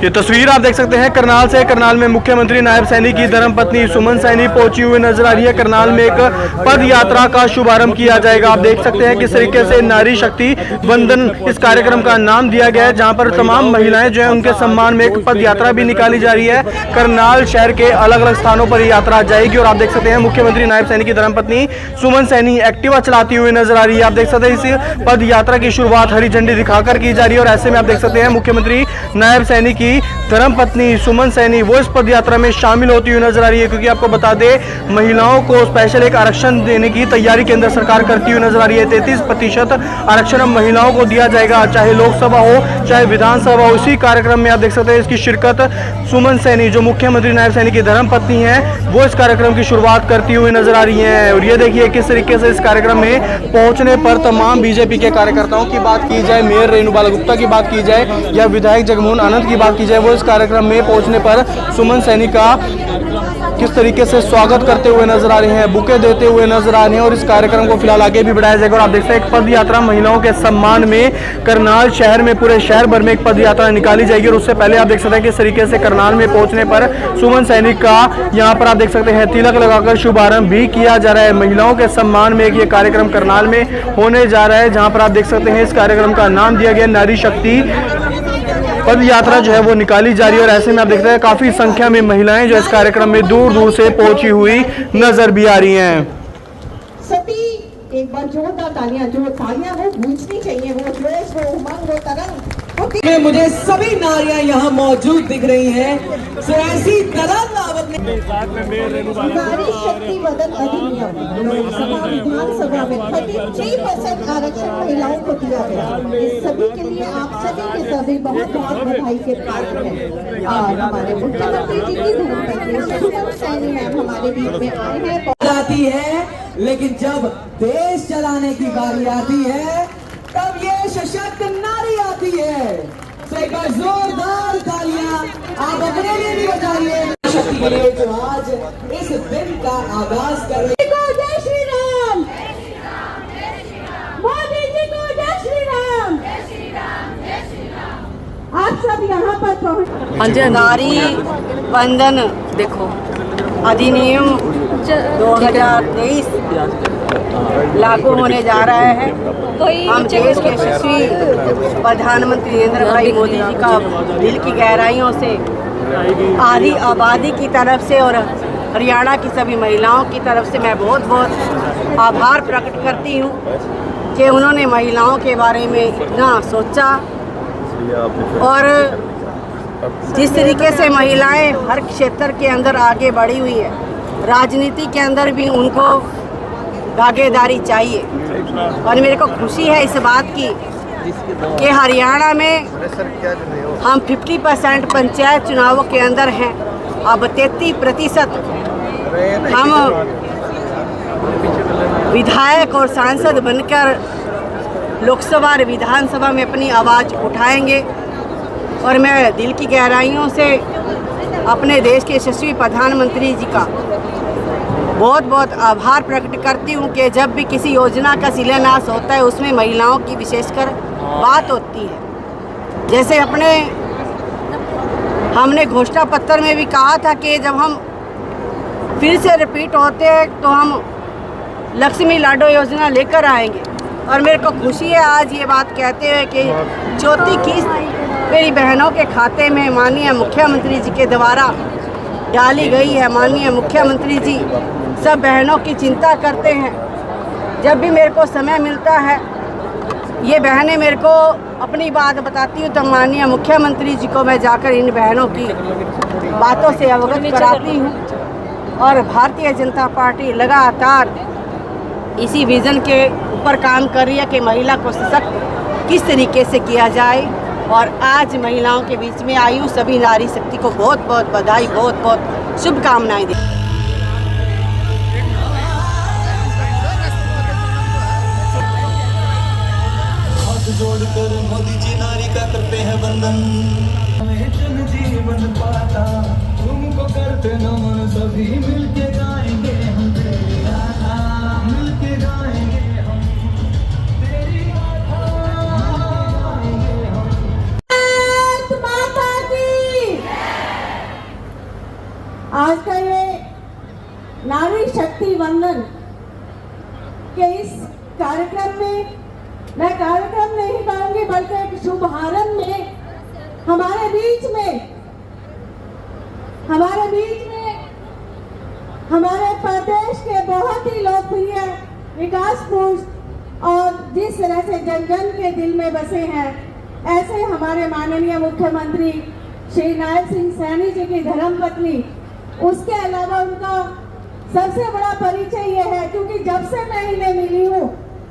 ये तस्वीर आप देख सकते हैं करनाल से। करनाल में मुख्यमंत्री नायब सैनी की धर्मपत्नी सुमन सैनी पहुंची हुई नजर आ रही है। करनाल में एक पद यात्रा का शुभारंभ किया जाएगा। आप देख सकते हैं किस तरीके से नारी शक्ति वंदन इस कार्यक्रम का नाम दिया गया है, जहां पर तमाम महिलाएं जो है उनके सम्मान में एक पद यात्रा भी निकाली जा रही है। करनाल शहर के अलग अलग स्थानों पर यात्रा जाएगी और आप देख सकते हैं मुख्यमंत्री नायब सैनी की धर्मपत्नी सुमन सैनी एक्टिवा चलाती हुई नजर आ रही है। आप देख सकते हैं इस पद यात्रा की शुरुआत हरी झंडी दिखाकर की जा रही है और ऐसे में आप देख सकते हैं मुख्यमंत्री नायब सैनी की धर्मपत्नी सुमन सैनी वो इस पद यात्रा में शामिल होती हुई नजर आ रही है, क्योंकि आपको बता दें महिलाओं को स्पेशल एक आरक्षण देने की तैयारी केंद्र सरकार करती हुई नजर आ रही है। 33% आरक्षण अब महिलाओं को दिया जाएगा, चाहे लोकसभा हो चाहे विधानसभा हो। इसी कार्यक्रम में आप देख सकते हैं इसकी शिरकत सुमन सैनी जो मुख्यमंत्री नायब सैनी की धर्मपत्नी है वो इस कार्यक्रम की शुरुआत करती हुई नजर आ रही है। और ये देखिए किस तरीके से इस कार्यक्रम में पहुंचने पर तमाम बीजेपी के कार्यकर्ताओं की बात की जाए, मेयर रेणुबाला गुप्ता की बात की जाए या विधायक जगमोहन आनंद की बात की जाए, वो इस कार्यक्रम में पहुंचने पर सुमन सैनी का किस तरीके से स्वागत करते हुए नजर आ रहे हैं, बुके देते हुए नजर आ रहे हैं और इस कार्यक्रम को फिलहाल आगे भी बढ़ाया जाएगा। और आप देख सकते हैं एक पद यात्रा महिलाओं के सम्मान में करनाल शहर में पूरे शहर भर में एक पद यात्रा निकाली जाएगी। और उससे पहले आप देख सकते हैं किस तरीके से करनाल में पहुंचने पर सुमन सैनी का यहाँ पर आप देख सकते हैं तिलक लगाकर शुभारंभ भी किया जा रहा है। महिलाओं के सम्मान में एक ये कार्यक्रम करनाल में होने जा रहा है, जहाँ पर आप देख सकते हैं इस कार्यक्रम का नाम दिया गया नारी शक्ति पद यात्रा जो है वो निकाली जा रही है। और ऐसे में आप देखते हैं काफी संख्या में महिलाएं जो इस कार्यक्रम में दूर दूर से पहुंची हुई नजर भी आ रही हैं। सभी एक बार जोरदार तालियां, जो तालियां वो गूंजनी चाहिए, वो जोश, वो उमंग, वो तरंग। मुझे सभी नारियां यहाँ मौजूद दिख रही हैं। सो ऐसी तरंग नारी शक्ति वदन अधिनियम लोकसभा विधानसभा में 33% आरक्षण महिलाओं को दिया गया। इस सभी के लिए आप सभी के सभी बहुत बहुत बधाई के पात्र हैं। और हमारे मुख्यमंत्री जी की धर्मपत्नी सुमन सैनी मैम हमारे बीच में आए हैं। आती है, लेकिन जब देश चलाने की बारी आती है तब ये सशक्त नारी आती है। तो एक बार जोरदार तालियां आप अपने लिए भी बजाइए शक्ति के लिए जो आज इस दिन का आगाज कर रही है। जय श्री राम, मोदी जी को जय श्री राम। आप सब यहाँ पर पहुँच नारी वंदन देखो अधिनियम 2023 लागू होने जा रहा है। हम देश के यशस्वी प्रधानमंत्री नरेंद्र भाई मोदी जी का दिल की गहराइयों से आधी आबादी की तरफ से और हरियाणा की सभी महिलाओं की तरफ से मैं बहुत बहुत आभार प्रकट करती हूँ कि उन्होंने महिलाओं के बारे में इतना सोचा और जिस तरीके से महिलाएं हर क्षेत्र के अंदर आगे बढ़ी हुई है, राजनीति के अंदर भी उनको भागीदारी चाहिए। और मेरे को खुशी है इस बात की कि हरियाणा में हम 50% पंचायत चुनावों के अंदर हैं। अब 33% हम विधायक और सांसद बनकर लोकसभा और विधानसभा में अपनी आवाज़ उठाएंगे। और मैं दिल की गहराइयों से अपने देश के यशस्वी प्रधानमंत्री जी का बहुत बहुत आभार प्रकट करती हूँ कि जब भी किसी योजना का शिलान्यास होता है उसमें महिलाओं की विशेषकर बात होती है। जैसे हमने घोषणा पत्र में भी कहा था कि जब हम फिर से रिपीट होते हैं तो हम लक्ष्मी लाडो योजना लेकर आएंगे। और मेरे को खुशी है आज ये बात कहते हुए कि चौथी किस्त मेरी बहनों के खाते में माननीय मुख्यमंत्री जी के द्वारा डाली गई है। माननीय मुख्यमंत्री जी सब बहनों की चिंता करते हैं। जब भी मेरे को समय मिलता है ये बहनें मेरे को अपनी बात बताती हूँ तो माननीय मुख्यमंत्री जी को मैं जाकर इन बहनों की बातों से अवगत कराती हूँ। और भारतीय जनता पार्टी लगातार इसी विज़न के ऊपर काम कर रही है कि महिला को सशक्त किस तरीके से किया जाए। और आज महिलाओं के बीच में आई हूँ, सभी नारी शक्ति को बहुत बहुत बधाई, बहुत बहुत शुभकामनाएं दी। हाथ जोड़कर मोदी जी नारी का करते हैं वंदन। हमें जन जीवन पाता तुमको करते नमन, सभी मिलके गाएंगे हम तेरी गाथा, मिलके गाएंगे हम तेरी गाथा, गाएंगे हम। माता की नारी शक्ति वंदन के इस कार्यक्रम में, मैं कार्यक्रम नहीं कहूंगी बल्कि एक शुभारंभ में हमारे बीच में हमारे प्रदेश के बहुत ही लोकप्रिय विकास पुरुष और जिस तरह से जन जन के दिल में बसे हैं, ऐसे हमारे माननीय मुख्यमंत्री श्री नायब सिंह सैनी जी की धर्मपत्नी। उसके अलावा उनका सबसे बड़ा परिचय ये है, क्योंकि जब से मैं इन्हें मिली हूँ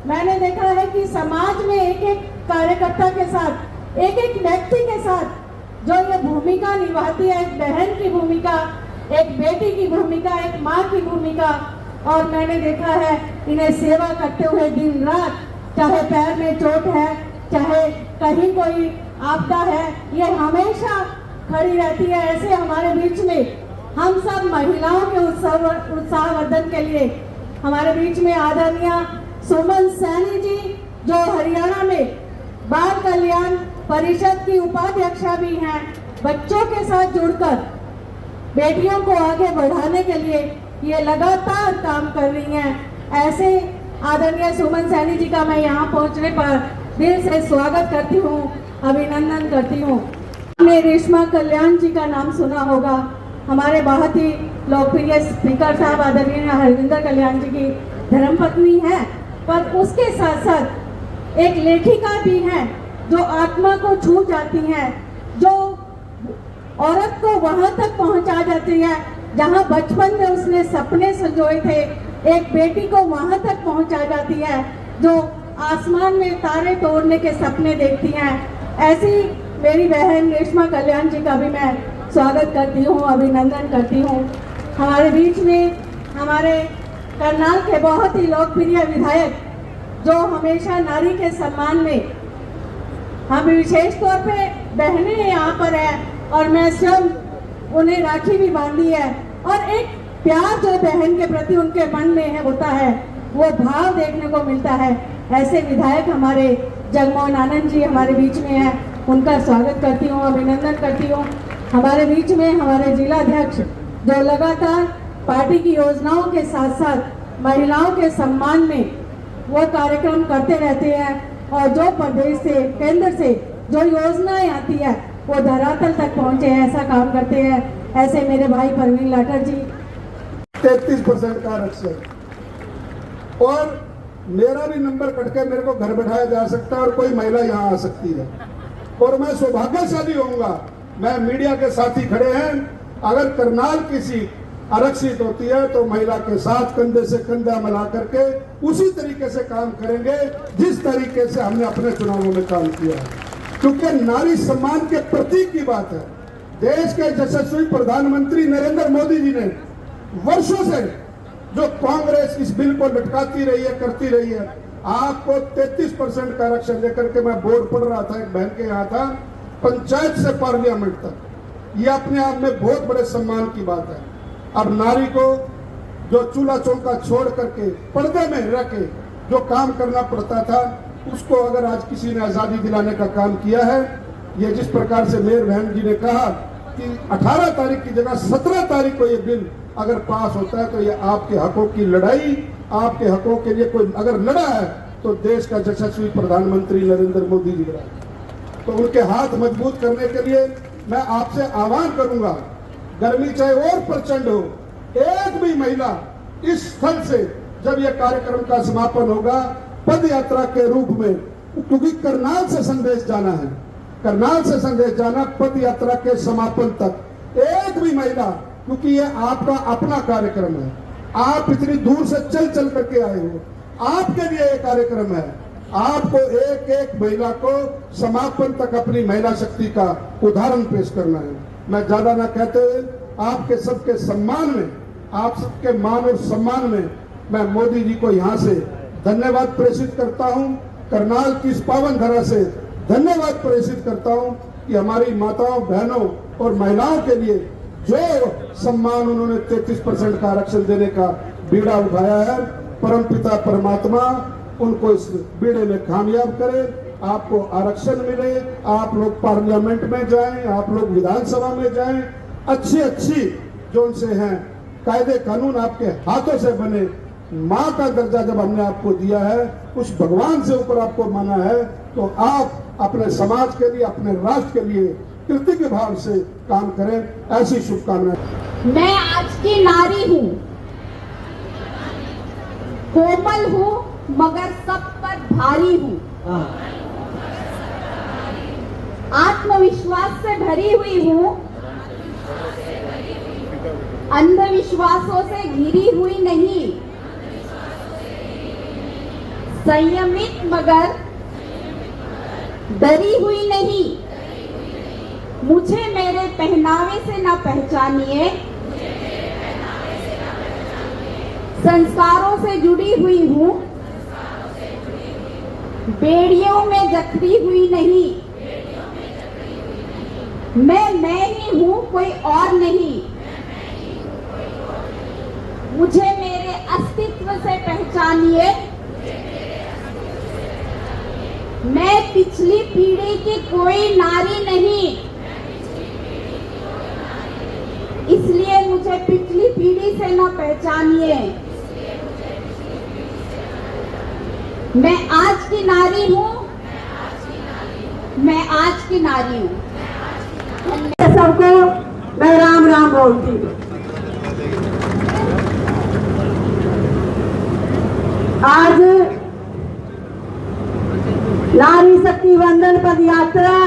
मैंने देखा है कि समाज में एक एक कार्यकर्ता के साथ, एक एक व्यक्ति के साथ जो ये भूमिका निभाती है, एक बहन की भूमिका, एक बेटी की भूमिका, एक माँ की भूमिका, और मैंने देखा है इन्हें सेवा करते हुए दिन रात, चाहे पैर में चोट है, चाहे कहीं कोई आपदा है, ये हमेशा खड़ी रहती है। ऐसे हमारे बीच में हम सब महिलाओं के उत्साहवर्धन के लिए हमारे बीच में आदरणीय सुमन सैनी जी, जो हरियाणा में बाल कल्याण परिषद की उपाध्यक्षा भी हैं, बच्चों के साथ जुड़कर बेटियों को आगे बढ़ाने के लिए ये लगातार काम कर रही हैं। ऐसे आदरणीय सुमन सैनी जी का मैं यहाँ पहुँचने पर दिल से स्वागत करती हूँ, अभिनंदन करती हूँ। आपने रेशमा कल्याण जी का नाम सुना होगा, हमारे बहुत ही लोकप्रिय स्पीकर साहब आदरणीय हरविंदर कल्याण जी की धर्मपत्नी है, पर उसके साथ साथ एक लेखिका भी हैं जो आत्मा को छू जाती हैं, जो औरत को वहां तक पहुंचा जाती है जहां बचपन में उसने सपने संजोए थे। एक बेटी को वहां तक पहुंचा जाती है जो आसमान में तारे तोड़ने के सपने देखती हैं। ऐसी मेरी बहन रेशमा कल्याण जी का भी मैं स्वागत करती हूँ, अभिनंदन करती हूँ। हमारे बीच में हमारे करनाल के बहुत ही लोकप्रिय विधायक, जो हमेशा नारी के सम्मान में, हम विशेष तौर पे बहनें यहाँ पर है और मैं स्वयं उन्हें राखी भी बांधी है, और एक प्यार जो बहन के प्रति उनके मन में है होता है, वो भाव देखने को मिलता है। ऐसे विधायक हमारे जगमोहन आनंद जी हमारे बीच में है, उनका स्वागत करती हूँ, अभिनंदन करती हूँ। हमारे बीच में हमारे जिलाध्यक्ष जो लगातार पार्टी की योजनाओं के साथ साथ महिलाओं के सम्मान में वो कार्यक्रम करते रहते हैं, और जो प्रदेश से, केंद्र से जो योजनाएं आती है वो धरातल तक पहुंचे हैं, ऐसा काम करते हैं। ऐसे मेरे भाई परवीन लाठर जी। 33% का आरक्षण, और मेरा भी नंबर कट के मेरे को घर बैठाया जा सकता है और कोई महिला यहाँ आ सकती है, और मैं सौभाग्यशाली होऊंगा। मैं मीडिया के साथी खड़े हैं, अगर करनाल की सीट आरक्षित होती है तो महिला के साथ कंधे से कंधा मिला करके उसी तरीके से काम करेंगे जिस तरीके से हमने अपने चुनावों में काम किया है, क्योंकि नारी सम्मान के प्रतीक की बात है। देश के यशस्वी प्रधानमंत्री नरेंद्र मोदी जी ने वर्षों से जो कांग्रेस इस बिल को लटकाती रही है, करती रही है, आपको 33% का आरक्षण लेकर के, मैं बोर्ड पढ़ रहा था, एक बहन के यहाँ था, पंचायत से पार्लियामेंट तक, ये अपने आप में बहुत बड़े सम्मान की बात है। अब नारी को जो चूल्हा चौका छोड़ करके पर्दे में रह के जो काम करना पड़ता था, उसको अगर आज किसी ने आजादी दिलाने का काम किया है, ये जिस प्रकार से मेयर बहन जी ने कहा कि 18 तारीख की जगह 17 तारीख को ये बिल अगर पास होता है तो ये आपके हकों की लड़ाई, आपके हकों के लिए कोई अगर लड़ा है तो देश का यशस्वी प्रधानमंत्री नरेंद्र मोदी जी लड़ा। तो उनके हाथ मजबूत करने के लिए मैं आपसे आह्वान करूंगा, गर्मी चाहे और प्रचंड हो, एक भी महिला इस स्थल से जब यह कार्यक्रम का समापन होगा पद यात्रा के रूप में, क्योंकि करनाल से संदेश जाना है, करनाल से संदेश जाना पद यात्रा के समापन तक, एक भी महिला, क्योंकि ये आपका अपना कार्यक्रम है, आप इतनी दूर से चल चल करके आए हो, आपके लिए ये कार्यक्रम है, आपको एक एक महिला को समापन तक अपनी महिला शक्ति का उदाहरण पेश करना है। मैं ज्यादा ना कहते हुए आपके सबके सम्मान में, आप सबके मान और सम्मान में मैं मोदी जी को यहाँ से धन्यवाद प्रेषित करता हूँ, करनाल की इस पावन धरा से धन्यवाद प्रेषित करता हूँ कि हमारी माताओं, बहनों और महिलाओं के लिए जो सम्मान उन्होंने 33% का आरक्षण देने का बीड़ा उठाया है, परमपिता परमात्मा उनको इस बीड़े में कामयाब करे, आपको आरक्षण मिले, आप लोग पार्लियामेंट में जाएं, आप लोग विधानसभा में जाएं, अच्छी अच्छी जो उनसे हैं कायदे कानून आपके हाथों से बने। माँ का दर्जा जब हमने आपको दिया है, उस भगवान से ऊपर आपको माना है, तो आप अपने समाज के लिए, अपने राष्ट्र के लिए कृतज्ञ भाव से काम करें, ऐसी शुभकामनाएं। मैं आज की नारी हूँ, कोमल हूँ मगर सब पर भारी हूँ, आत्मविश्वास से भरी हुई हूँ, अंधविश्वासों से घिरी हुई नहीं, संयमित मगर डरी हुई नहीं। मुझे मेरे पहनावे से न पहचानिए, संस्कारों से जुड़ी हुई हूँ, बेड़ियों में जकड़ी हुई नहीं। मैं ही हूँ, कोई और नहीं। मुझे मेरे अस्तित्व से पहचानिए। मैं पिछली पीढ़ी की कोई नारी नहीं, इसलिए मुझे पिछली पीढ़ी से न पहचानिए। मैं आज की नारी हूँ, मैं आज की नारी हूँ। सबको मैं राम राम बोलती हूँ। आज नारी शक्ति वंदन पद यात्रा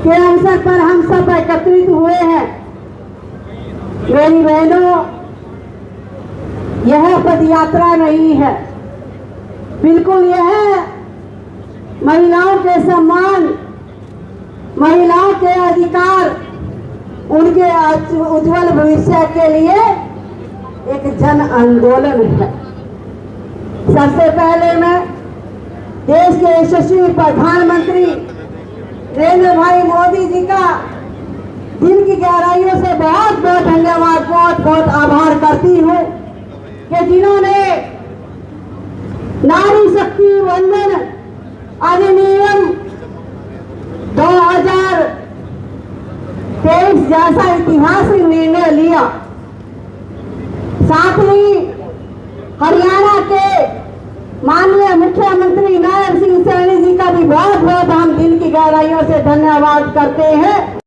के अवसर पर हम सब एकत्रित हुए हैं। मेरी बहनों, यह पद यात्रा नहीं है, बिल्कुल यह महिलाओं के सम्मान, महिलाओं के अधिकार, उनके उज्जवल भविष्य के लिए एक जन आंदोलन है। सबसे पहले मैं देश के यशस्वी प्रधानमंत्री नरेंद्र भाई मोदी जी का दिल की गहराइयों से बहुत बहुत धन्यवाद, बहुत बहुत आभार करती हूँ कि जिन्होंने नारी शक्ति वंदन अधिनियम 2023 जैसा ऐतिहासिक निर्णय लिया। साथ ही हरियाणा के माननीय मुख्यमंत्री नायब सिंह सैनी जी का भी बहुत बहुत हम दिल की गहराइयों से धन्यवाद करते हैं।